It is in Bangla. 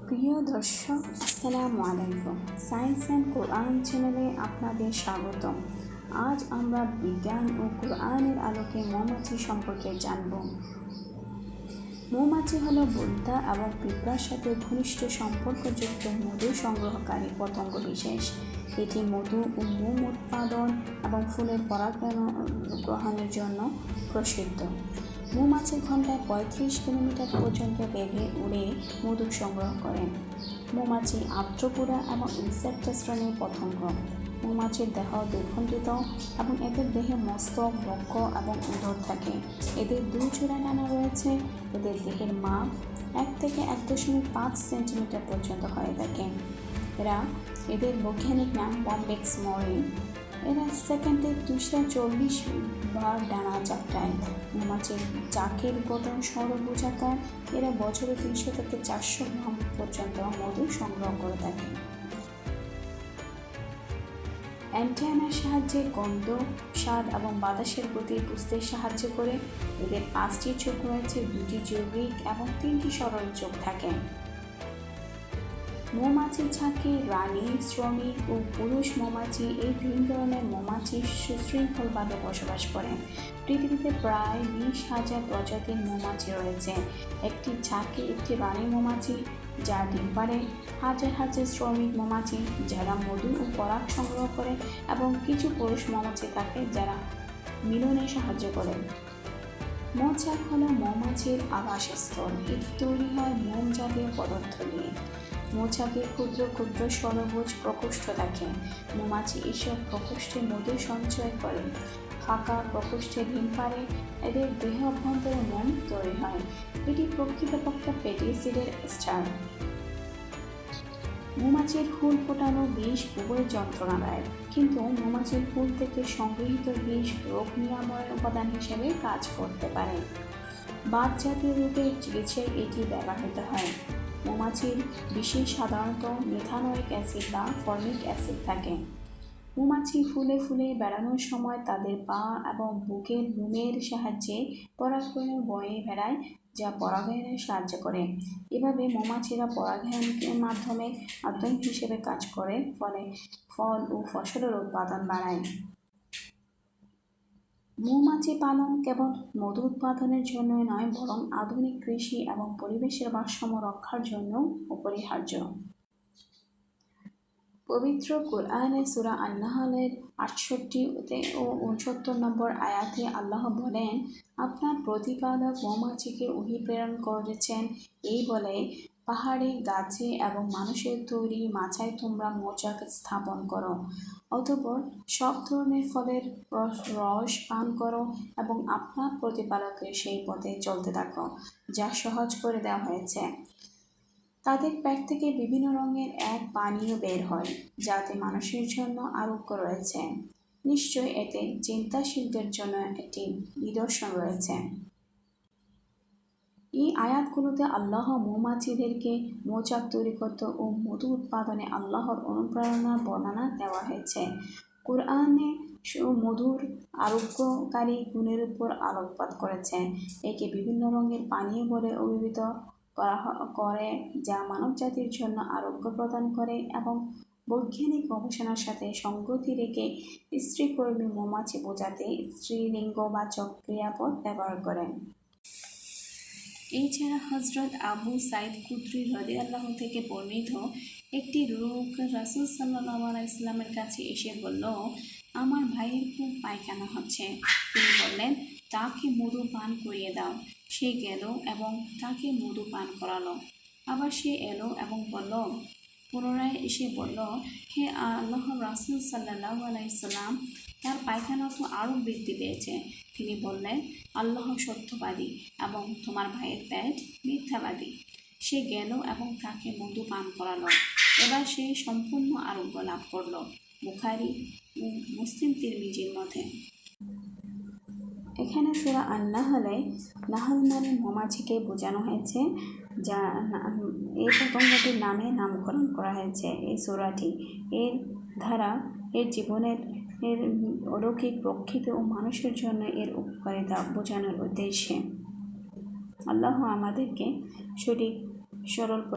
প্রিয় দর্শক, আসসালামু আলাইকুম। সায়েন্স অ্যান্ড কোরআন চ্যানেলে আপনাদের স্বাগতম। আজ আমরা বিজ্ঞান ও কোরআনের আলোকে মৌমাছি সম্পর্কে জানব। মৌমাছি হলো বোলতা এবং পিঁপড়ার সাথে ঘনিষ্ঠ সম্পর্কযুক্ত মধু সংগ্রহকারী পতঙ্গ বিশেষ। এটি মধু ও মোম উৎপাদন এবং ফুলের পরাগগ্রহণের জন্য প্রসিদ্ধ। মৌমাছি ঘন্টায় 35 কিলোমিটার পর্যন্ত বেগে উড়ে মধু সংগ্রহ করে। মৌমাছি আর্দ্রপুরা এবং ইনসেক্টা শ্রেণীর পতঙ্গ। মৌমাছির দেহ দ্বিখণ্ডিত এবং এদের দেহে মস্তক, বক্ষ এবং উদর থাকে। এদের 2 জোড়া ডানা রয়েছে। এদের দেহের মাপ 1 থেকে 1.5 সেন্টিমিটার পর্যন্ত হয়ে থাকে। এদের বৈজ্ঞানিক নাম বম্বেক্স মরি। এরা সেকেন্ডে 240 বার ডানা ঝাপটায়। মৌমাছির চাকের গঠন ষড়ভুজাকার। এরা বছরে 300 থেকে 400 গ্রাম পর্যন্ত মধু সংগ্রহ করে থাকে। অ্যান্টেনার সাহায্যে গন্ধ, স্বাদ এবং বাতাসের গতি বুঝতে সাহায্য করে। এদের 5টি চোখ রয়েছে, 2টি যৌগিক এবং 3টি সরল চোখ থাকে। মৌমাছির ঝাঁকে রানী, শ্রমিক ও পুরুষ মৌমাছি এই 3 ধরনের মৌমাছি সুশৃঙ্খলভাবে বসবাস করে। পৃথিবীতে প্রায় 20,000 প্রজাতির মৌমাছি রয়েছে। একটি ঝাঁকে একটি রানী মৌমাছি যা ডিম পাড়ে, হাজার হাজার শ্রমিক মৌমাছি যারা মধু ও পরাগ সংগ্রহ করে এবং কিছু পুরুষ মৌমাছি থাকে যারা মিলনে সাহায্য করে। মৌচাক হলো মৌমাছির আবাসস্থল। এটি তৈরি হয় মোম জাতীয় পদার্থ দিয়ে। মৌচাকে ক্ষুদ্র ক্ষুদ্র ষড়ভুজ প্রকোষ্ঠ থাকে। মৌমাছি এসব প্রকোষ্ঠে মধু সঞ্চয় করে। ফাঁকা প্রকোষ্ঠে ডিম পাড়ে। এদের দেহ অভ্যন্তরে মোম তৈরি হয়। এটি প্রকৃতপক্ষে ফ্যাটি অ্যাসিডের স্টার। মৌমাছির ফুল ফোটানো বিষ খুবই যন্ত্রণাদায়ক, কিন্তু মৌমাছির ফুল থেকে সংগৃহীত বিষ রোগ নিরাময় উপাদান হিসেবে কাজ করতে পারে। বাত জাতীয় রোগের চিকিৎসায় এটি ব্যবহৃত হয়। মৌমাছির বিষে সাধারণত মিথানোয়িক অ্যাসিড বা ফর্মিক অ্যাসিড থাকে। মৌমাছি ফুলে ফুলে বেড়ানোর সময় তাদের পা এবং বুকের লোমের সাহায্যে পরাগরেণু বয়ে বেড়ায়, যা পরাগায়নে সাহায্য করে। এভাবে মৌমাছিরা পরাগায়নের মাধ্যম হিসেবে কাজ করে, ফলে ফল ও ফসলের উৎপাদন বাড়ায়। মৌমাছি পালন কেবল মধু উৎপাদনের জন্য নয়, বরং আধুনিক কৃষি এবং পরিবেশের ভারসাম্য রক্ষার জন্য অপরিহার্য। পবিত্র কোরআনে সূরা আন-নাহলের 68 ও 69 নম্বর আয়াতে আল্লাহ বলেন, আপনার প্রতিপালক মৌমাছিকে ওহী প্রেরণ করেছেন এই বলে, পাহাড়ে, গাছে এবং মানুষের তৈরি মাচায় তোমরা মৌচাক স্থাপন করো। অতঃপর সব ধরনের ফলের রস পান করো এবং আপনার প্রতিপালকের সেই পথে চলতে থাকো যা সহজ করে দেওয়া হয়েছে। তাদের পেট থেকে বিভিন্ন রঙের এক পানীয় বের হয়, যাতে মানুষের জন্য আরোগ্য রয়েছে। নিশ্চয় এতে চিন্তাশীলদের জন্য একটি নিদর্শন রয়েছে। এই আয়াতগুলোতে আল্লাহ মৌমাছিদেরকে মৌচাক তৈরি করতে ও মধু উৎপাদনে আল্লাহর অনুপ্রেরণার বর্ণনা দেওয়া হয়েছে। কোরআনে মধুর আরোগ্যকারী গুণের উপর আলোকপাত করেছে। একে বিভিন্ন রঙের পানীয় বলে অভিহিত করে, যা মানবজাতির জন্য আরোগ্য প্রদান করে এবং বৈজ্ঞানিক গবেষণার সাথে সঙ্গতি রেখে স্ত্রীকর্মী মৌমাছি বোঝাতে স্ত্রীলিঙ্গবাচক ক্রিয়াপদ ব্যবহার করে। এছাড়া হযরত আবু সাঈদ খুদরী রাদিয়াল্লাহু থেকে বর্ণিত একটি লোক রাসূল সাল্লাল্লাহু আলাইহি ওয়াসাল্লামের কাছে এসে বলল, আমার ভাইয়ের খুব পায়খানা হচ্ছে। তিনি বললেন, তাকে মধু পান করিয়ে দাও। সে গেল এবং তাকে মধু পান করালো। আবার সে এলো এবং পুনরায় এসে বলল, হে আল্লাহর রাসূল সাল্লাল্লাহু আলাইহি ওয়াসাল্লাম, তার পায়খানা তো আরও বৃদ্ধি পেয়েছে। তিনি বললেন, আল্লাহ সত্যবাদী এবং তোমার ভাইয়ের পেট মিথ্যাবাদী। সে গেল এবং তাকে মধু পান করালো। এবার সে সম্পূর্ণ আরোগ্য লাভ করল। বুখারী ও মুসলিম তিরমিজির মধ্যে। এখানে সূরা আন-নাহলে নাহল মানে মৌমাছিকে বোঝানো হয়েছে, যা এই পতঙ্গটির নামে নামকরণ করা হয়েছে। এই সূরাটি এর ধারা এর জীবনের অলৌকিক প্রকৃতি ও মানুষের জন্য এর উপকারিতা বোঝানোর উদ্দেশ্যে। আল্লাহ আমাদেরকে সঠিক সরল